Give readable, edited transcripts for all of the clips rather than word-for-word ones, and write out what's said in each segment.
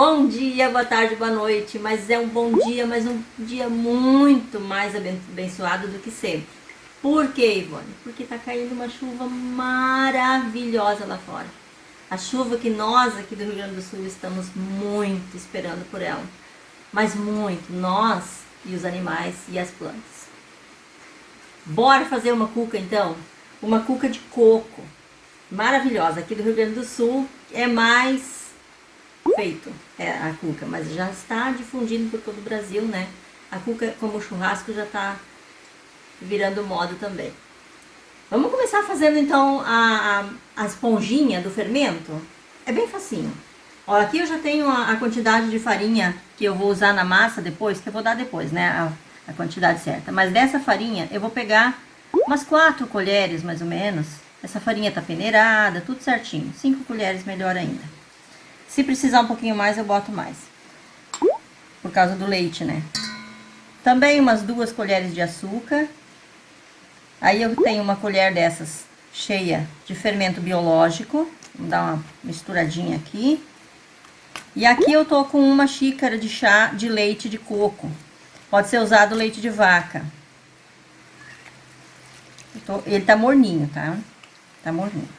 Bom dia, boa tarde, boa noite, mas é um bom dia, mas um dia muito mais abençoado do que sempre. Por quê, Ivone? Porque tá caindo uma chuva maravilhosa lá fora. A chuva que nós aqui do Rio Grande do Sul estamos muito esperando por ela. Mas muito, nós e os animais e as plantas. Bora fazer uma cuca então? Uma cuca de coco. Maravilhosa. Aqui do Rio Grande do Sul é mais feito a cuca, mas já está difundindo por todo o Brasil, né? A cuca como churrasco já está virando moda também. Vamos começar fazendo então a esponjinha do fermento? É bem facinho. Ó, aqui eu já tenho a quantidade de farinha que eu vou usar na massa depois, que eu vou dar depois, né? A quantidade certa. Mas dessa farinha eu vou pegar umas 4 colheres mais ou menos. Essa farinha tá peneirada, tudo certinho. 5 colheres melhor ainda. Se precisar um pouquinho mais, eu boto mais. Por causa do leite, né? Também umas 2 colheres de açúcar. Aí eu tenho uma colher dessas cheia de fermento biológico. Vamos dar uma misturadinha aqui. E aqui eu tô com uma xícara de chá de leite de coco. Pode ser usado leite de vaca. Ele tá morninho, tá? Tá morninho.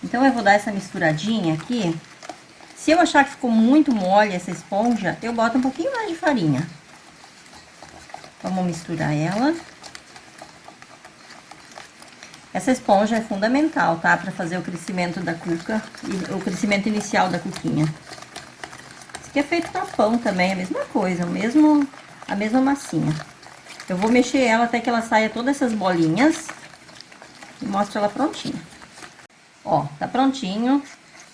Então eu vou dar essa misturadinha aqui. Se eu achar que ficou muito mole essa esponja, eu boto um pouquinho mais de farinha. Vamos misturar ela. Essa esponja é fundamental, tá? Para fazer o crescimento da cuca e o crescimento inicial da cuquinha. Isso aqui é feito para pão também, a mesma coisa, a mesma massinha. Eu vou mexer ela até que ela saia todas essas bolinhas e mostro ela prontinha. Ó, tá prontinho.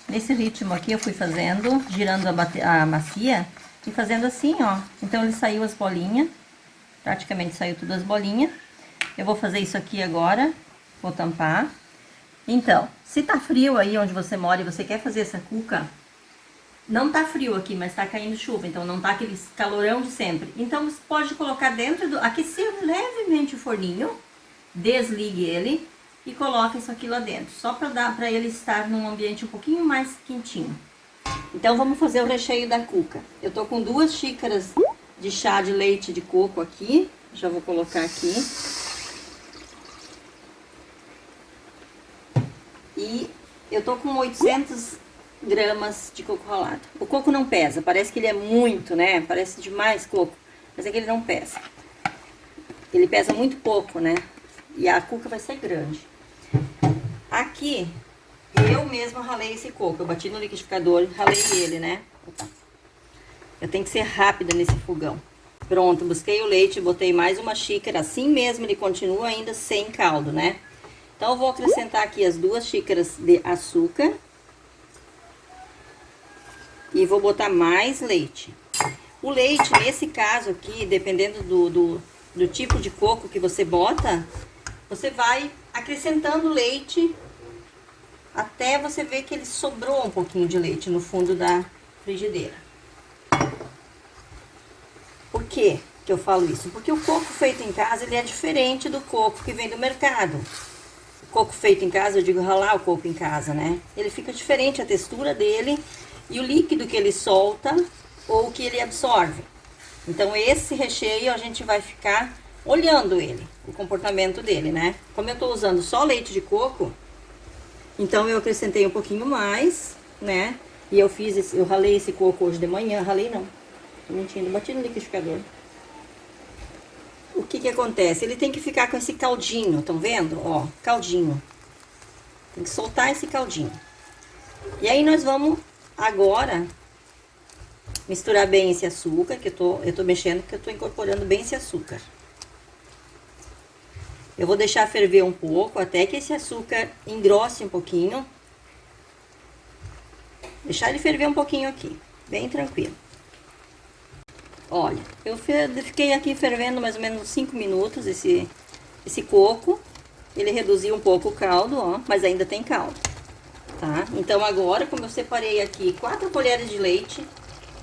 Nesse ritmo aqui eu fui fazendo, girando a macia e fazendo assim, ó. Então ele saiu as bolinhas, praticamente saiu tudo as bolinhas. Eu vou fazer isso aqui agora, vou tampar. Então, se tá frio aí onde você mora e você quer fazer essa cuca, não tá frio aqui, mas tá caindo chuva, então não tá aquele calorão de sempre. Então você pode colocar dentro aquecer levemente o forninho, desligue ele. E coloca isso aqui lá dentro, só para ele estar num ambiente um pouquinho mais quentinho. Então vamos fazer o recheio da cuca. Eu tô com 2 xícaras de chá de leite de coco aqui, já vou colocar aqui. E eu tô com 800 gramas de coco ralado. O coco não pesa, parece que ele é muito, né? Parece demais coco, mas é que ele não pesa. Ele pesa muito pouco, né? E a cuca vai ser grande. Aqui, eu mesma ralei esse coco. Eu bati no liquidificador, ralei ele, né? Eu tenho que ser rápida nesse fogão. Pronto, busquei o leite, botei mais uma xícara. Assim mesmo ele continua ainda sem caldo, né? Então eu vou acrescentar aqui as 2 xícaras de açúcar. E vou botar mais leite. O leite, nesse caso aqui, dependendo do tipo de coco que você bota, você vai acrescentando leite até você ver que ele sobrou um pouquinho de leite no fundo da frigideira. Por que que eu falo isso? Porque o coco feito em casa, ele é diferente do coco que vem do mercado. O coco feito em casa, eu digo ralar o coco em casa, né? Ele fica diferente a textura dele e o líquido que ele solta ou que ele absorve. Então esse recheio a gente vai ficar olhando ele, o comportamento dele, né? Como eu tô usando só leite de coco, então eu acrescentei um pouquinho mais, né? E eu ralei esse coco hoje de manhã, ralei não, tô mentindo, bati no liquidificador. O que que acontece? Ele tem que ficar com esse caldinho, estão vendo? Ó, caldinho. Tem que soltar esse caldinho. E aí nós vamos agora misturar bem esse açúcar, que eu tô mexendo, porque eu tô incorporando bem esse açúcar. Eu vou deixar ferver um pouco, até que esse açúcar engrosse um pouquinho. Deixar ele ferver um pouquinho aqui, bem tranquilo. Olha, eu fiquei aqui fervendo mais ou menos 5 minutos esse coco. Ele reduziu um pouco o caldo, ó, mas ainda tem caldo, tá? Então agora, como eu separei aqui 4 colheres de leite,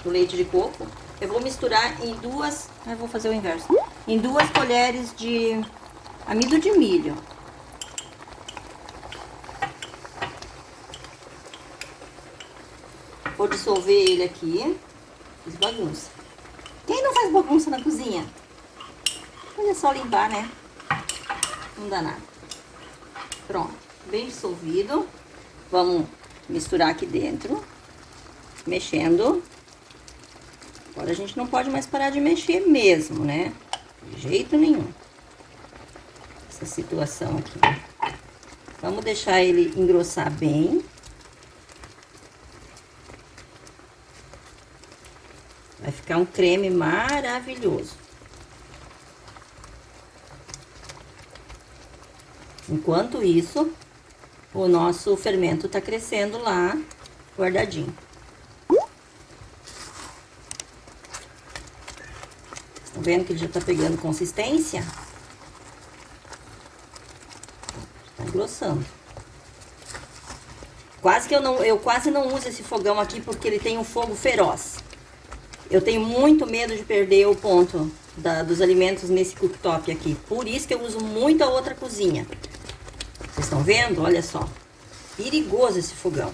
do leite de coco, eu vou misturar em 2, eu vou fazer o inverso, em 2 colheres de amido de milho. Vou dissolver ele aqui. Fiz bagunça. Quem não faz bagunça na cozinha? Mas é só limpar, né? Não dá nada. Pronto, bem dissolvido. Vamos misturar aqui dentro, mexendo. Agora a gente não pode mais parar de mexer mesmo, né? De jeito nenhum. Essa situação aqui. Vamos deixar ele engrossar bem. Vai ficar um creme maravilhoso. Enquanto isso, o nosso fermento tá crescendo lá, guardadinho. Estão vendo que ele já tá pegando consistência? Tá engrossando. Eu quase não uso esse fogão aqui porque ele tem um fogo feroz. Eu tenho muito medo de perder o ponto dos alimentos nesse cooktop aqui. Por isso que eu uso muito a outra cozinha. Vocês estão vendo? Olha só. Perigoso esse fogão.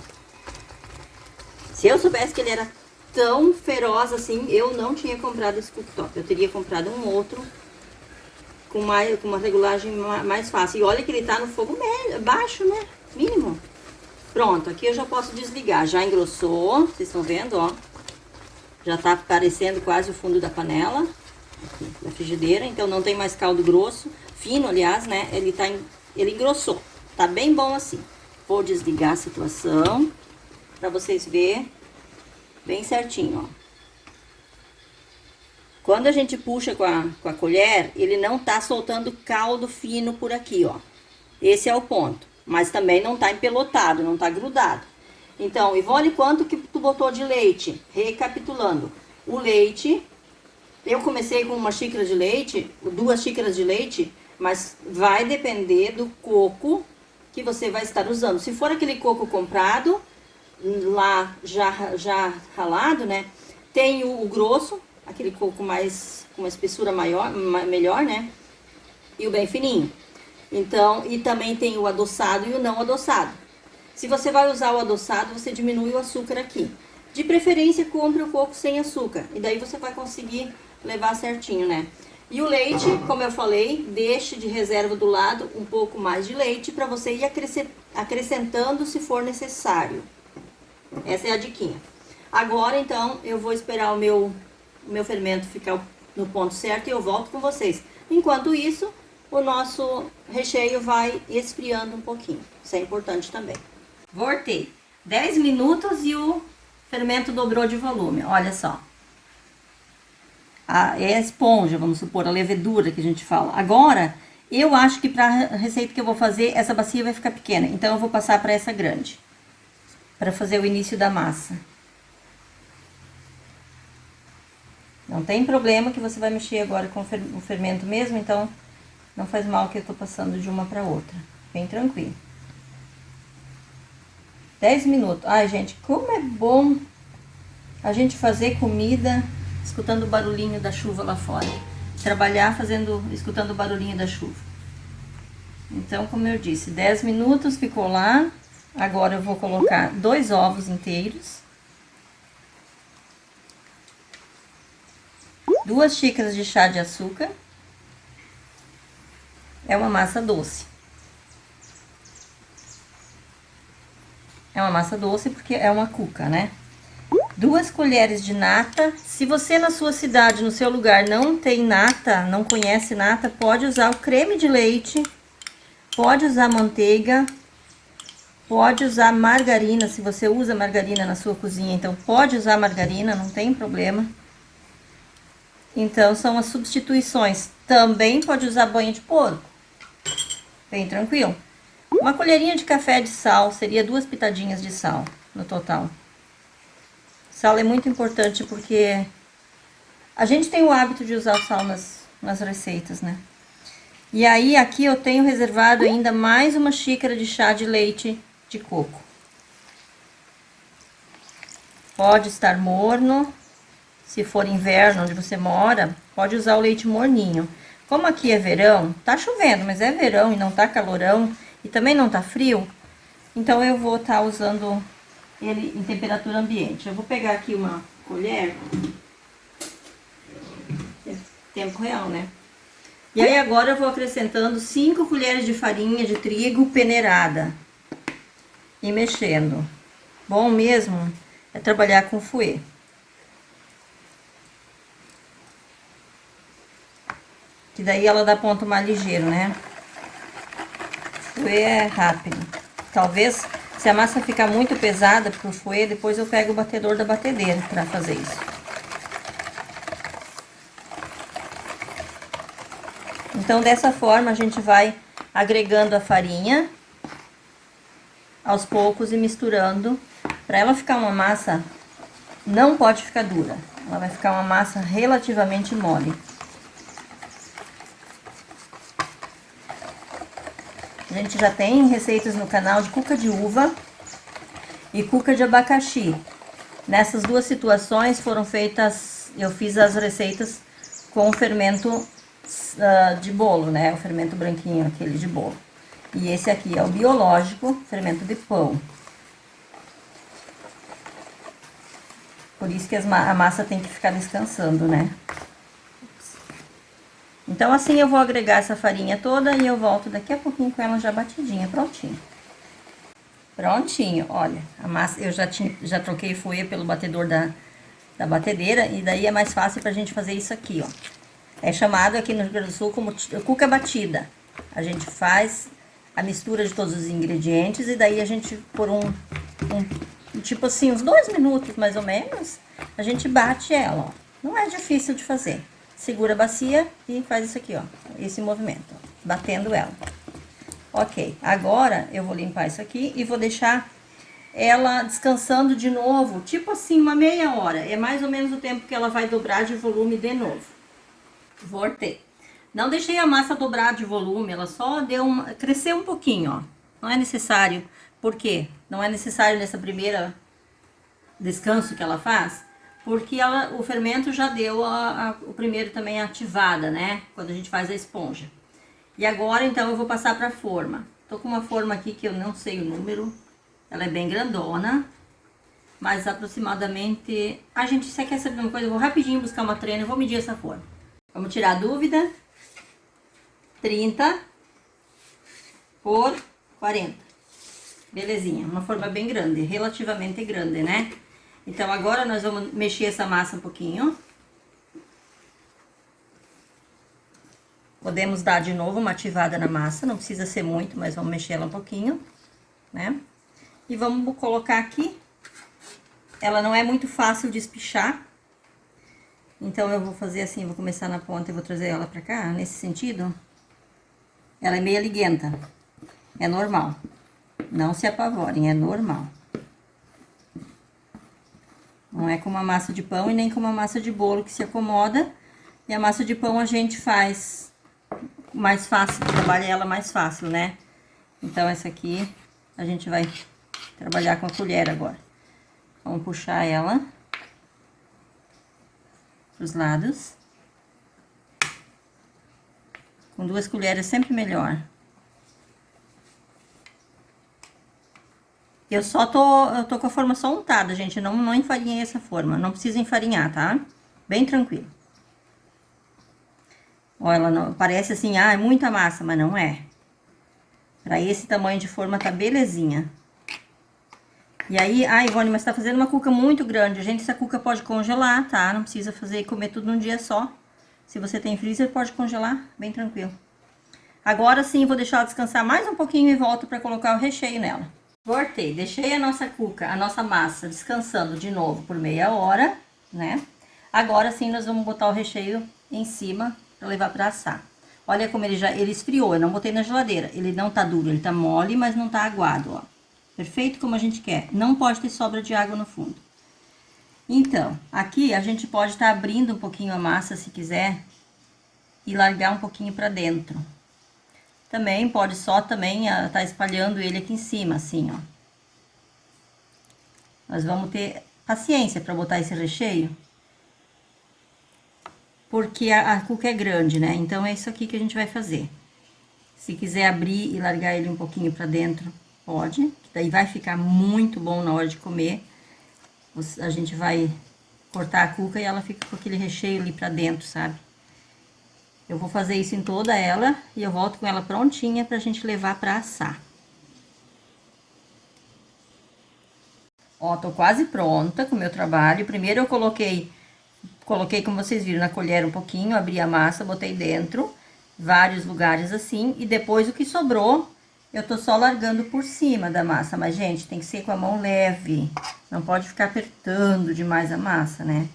Se eu soubesse que ele era tão feroz assim, eu não tinha comprado esse cooktop. Eu teria comprado um outro com uma regulagem mais fácil. E olha que ele tá no fogo baixo, né? Mínimo. Pronto, aqui eu já posso desligar. Já engrossou. Vocês estão vendo, ó. Já tá aparecendo quase o fundo da panela. Aqui, da frigideira. Então não tem mais caldo grosso. Fino, aliás, né? Ele engrossou. Tá bem bom assim. Vou desligar a situação pra vocês verem bem certinho, ó. Quando a gente puxa com a colher, ele não tá soltando caldo fino por aqui, ó. Esse é o ponto. Mas também não tá empelotado, não tá grudado. Então, Ivone, quanto que tu botou de leite? Recapitulando. O leite, eu comecei com 1 xícara de leite, 2 xícaras de leite, mas vai depender do coco que você vai estar usando. Se for aquele coco comprado, lá já ralado, né? Tem o grosso, aquele coco mais com uma espessura melhor, né? E o bem fininho. Então, e também tem o adoçado e o não adoçado. Se você vai usar o adoçado, você diminui o açúcar aqui. De preferência, compre o coco sem açúcar. E daí você vai conseguir levar certinho, né? E o leite, como eu falei, deixe de reserva do lado um pouco mais de leite para você ir acrescentando se for necessário. Essa é a diquinha. Agora, então, eu vou esperar o meu fermento ficar no ponto certo e eu volto com vocês. Enquanto isso, o nosso recheio vai esfriando um pouquinho. Isso é importante também. Voltei. 10 minutos e o fermento dobrou de volume. Olha só. É a esponja, vamos supor, a levedura que a gente fala. Agora, eu acho que para a receita que eu vou fazer, essa bacia vai ficar pequena. Então, eu vou passar para essa grande. Para fazer o início da massa. Não tem problema que você vai mexer agora com o fermento mesmo, então não faz mal que eu tô passando de uma para outra. Bem tranquilo. 10 minutos. Ai, gente, como é bom a gente fazer comida escutando o barulhinho da chuva lá fora. Trabalhar escutando o barulhinho da chuva. Então, como eu disse, 10 minutos ficou lá. Agora eu vou colocar 2 ovos inteiros. 2 xícaras de chá de açúcar. É uma massa doce. É uma massa doce porque é uma cuca, né? 2 colheres de nata. Se você na sua cidade, no seu lugar, não tem nata, não conhece nata, pode usar o creme de leite, pode usar manteiga, pode usar margarina, se você usa margarina na sua cozinha, então pode usar margarina, não tem problema. Então, são as substituições. Também pode usar banho de porco. Bem tranquilo. Uma colherinha de café de sal, seria 2 pitadinhas de sal no total. Sal é muito importante porque a gente tem o hábito de usar o sal nas receitas, né? E aí, aqui eu tenho reservado ainda mais 1 xícara de chá de leite de coco. Pode estar morno. Se for inverno onde você mora, pode usar o leite morninho. Como aqui é verão, tá chovendo, mas é verão e não tá calorão, e também não tá frio, então eu vou estar usando ele em temperatura ambiente. Eu vou pegar aqui uma colher, tempo real, né? E aí agora eu vou acrescentando 5 colheres de farinha de trigo peneirada e mexendo. Bom mesmo é trabalhar com fouet. Que daí ela dá ponto mais ligeiro, né? Fouet é rápido. Talvez, se a massa ficar muito pesada pro fouet, depois eu pego o batedor da batedeira para fazer isso. Então, dessa forma, a gente vai agregando a farinha aos poucos e misturando. Para ela ficar uma massa, não pode ficar dura. Ela vai ficar uma massa relativamente mole. A gente já tem receitas no canal de cuca de uva e cuca de abacaxi. Nessas duas situações foram feitas, eu fiz as receitas com o fermento de bolo, né? O fermento branquinho, aquele de bolo. E esse aqui é o biológico, fermento de pão. Por isso que a massa tem que ficar descansando, né? Então, assim eu vou agregar essa farinha toda e eu volto daqui a pouquinho com ela já batidinha, prontinho. Prontinho, olha, a massa eu já troquei fouet pelo batedor da batedeira e daí é mais fácil pra gente fazer isso aqui, ó. É chamado aqui no Rio Grande do Sul como cuca batida. A gente faz a mistura de todos os ingredientes e daí a gente, por tipo assim, uns 2 minutos mais ou menos, a gente bate ela, ó. Não é difícil de fazer. Segura a bacia e faz isso aqui, ó, esse movimento, ó, batendo ela. Ok, agora eu vou limpar isso aqui e vou deixar ela descansando de novo, tipo assim, uma meia hora. É mais ou menos o tempo que ela vai dobrar de volume de novo. Voltei. Não deixei a massa dobrar de volume, ela só cresceu um pouquinho, ó. Não é necessário. Por quê? Não é necessário nessa primeira descanso que ela faz, porque o fermento já deu o primeiro também ativada, né? Quando a gente faz a esponja. E agora, então, eu vou passar pra forma. Tô com uma forma aqui que eu não sei o número. Ela é bem grandona. Mas aproximadamente... Ah, gente, você quer saber uma coisa? Eu vou rapidinho buscar uma trena e vou medir essa forma. Vamos tirar a dúvida. 30 por 40. Belezinha, uma forma bem grande, relativamente grande, né? Então, agora nós vamos mexer essa massa um pouquinho. Podemos dar de novo uma ativada na massa, não precisa ser muito, mas vamos mexer ela um pouquinho, né? E vamos colocar aqui. Ela não é muito fácil de espichar. Então, eu vou fazer assim, vou começar na ponta e vou trazer ela pra cá, nesse sentido. Ela é meio liguenta, é normal. Não se apavorem, é normal. Não é como a massa de pão e nem como a massa de bolo que se acomoda. E a massa de pão a gente faz mais fácil, trabalha ela mais fácil, né? Então, essa aqui a gente vai trabalhar com a colher agora. Vamos puxar ela pros lados. Com 2 colheres é sempre melhor. Eu tô com a forma só untada, gente. Não enfarinhei essa forma. Não precisa enfarinhar, tá? Bem tranquilo. Ó, ela não, parece assim, é muita massa, mas não é. Pra esse tamanho de forma tá belezinha. E aí, Ivone, mas tá fazendo uma cuca muito grande. Gente, essa cuca pode congelar, tá? Não precisa fazer e comer tudo num dia só. Se você tem freezer, pode congelar, bem tranquilo. Agora sim, vou deixar ela descansar mais um pouquinho e volto pra colocar o recheio nela. Voltei, deixei a nossa cuca, a nossa massa descansando de novo por meia hora, né? Agora sim nós vamos botar o recheio em cima para levar para assar. Olha como ele esfriou, eu não botei na geladeira. Ele não tá duro, ele tá mole, mas não tá aguado, ó. Perfeito como a gente quer. Não pode ter sobra de água no fundo. Então, aqui a gente pode estar abrindo um pouquinho a massa se quiser e largar um pouquinho para dentro. Também pode só também tá espalhando ele aqui em cima, assim, ó. Nós vamos ter paciência para botar esse recheio. Porque a cuca é grande, né? Então, é isso aqui que a gente vai fazer. Se quiser abrir e largar ele um pouquinho para dentro, pode, que daí vai ficar muito bom na hora de comer. A gente vai cortar a cuca e ela fica com aquele recheio ali pra dentro, sabe? Eu vou fazer isso em toda ela e eu volto com ela prontinha pra gente levar pra assar. Ó, tô quase pronta com o meu trabalho. Primeiro eu coloquei, como vocês viram, na colher um pouquinho, abri a massa, botei dentro, vários lugares assim, e depois o que sobrou, eu tô só largando por cima da massa. Mas, gente, tem que ser com a mão leve, não pode ficar apertando demais a massa, né?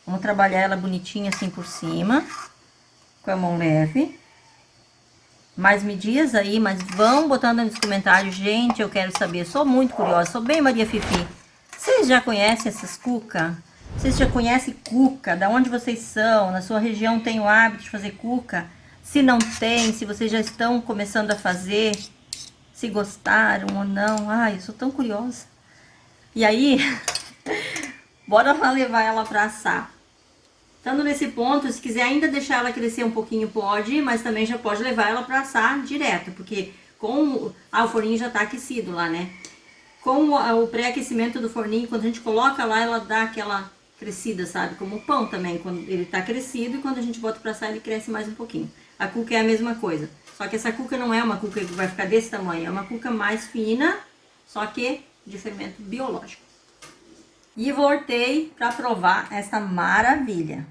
Vamos trabalhar ela bonitinha assim por cima, com a mão leve. Mais medidas aí, mas vão botando nos comentários, gente, eu quero saber, sou muito curiosa, sou bem Maria Fifi. Vocês já conhecem essas cuca? Vocês já conhecem cuca? Da onde vocês são? Na sua região tem o hábito de fazer cuca? Se não tem, se vocês já estão começando a fazer, se gostaram ou não. Ai, eu sou tão curiosa. E aí, bora lá levar ela pra assar. Estando nesse ponto, se quiser ainda deixar ela crescer um pouquinho, pode, mas também já pode levar ela pra assar direto, porque com o forninho já tá aquecido lá, né? Com o pré-aquecimento do forninho, quando a gente coloca lá, ela dá aquela crescida, sabe? Como o pão também, quando ele tá crescido, e quando a gente bota pra assar, ele cresce mais um pouquinho. A cuca é a mesma coisa, só que essa cuca não é uma cuca que vai ficar desse tamanho, é uma cuca mais fina, só que de fermento biológico. E voltei pra provar essa maravilha.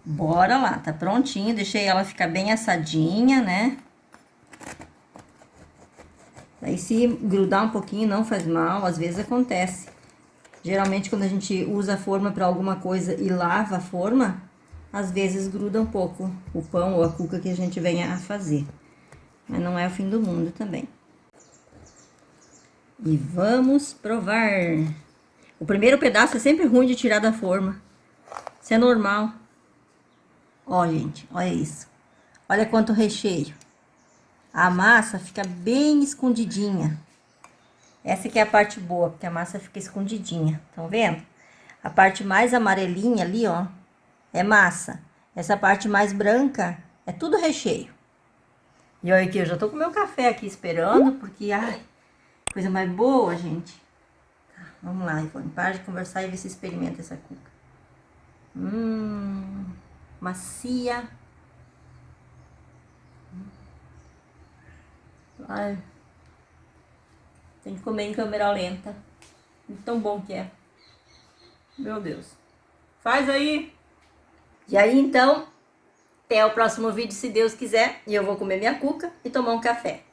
Bora lá, tá prontinho, deixei ela ficar bem assadinha, né? Daí se grudar um pouquinho não faz mal, às vezes acontece. Geralmente quando a gente usa a forma para alguma coisa e lava a forma, às vezes gruda um pouco o pão ou a cuca que a gente venha a fazer. Mas não é o fim do mundo também. E vamos provar. O primeiro pedaço é sempre ruim de tirar da forma. Isso é normal. Ó, gente, olha isso. Olha quanto recheio. A massa fica bem escondidinha. Essa aqui é a parte boa, porque a massa fica escondidinha. Estão vendo? A parte mais amarelinha ali, ó, é massa. Essa parte mais branca é tudo recheio. E olha aqui, eu já tô com o meu café aqui esperando, porque, ai, coisa mais boa, gente. Tá, vamos lá, Ivone, para de conversar e ver se experimenta essa cuca. Macia. Ai, tem que comer em câmera lenta. Tão bom que é. Meu Deus. Faz aí. E aí, então, até o próximo vídeo, se Deus quiser. E eu vou comer minha cuca e tomar um café.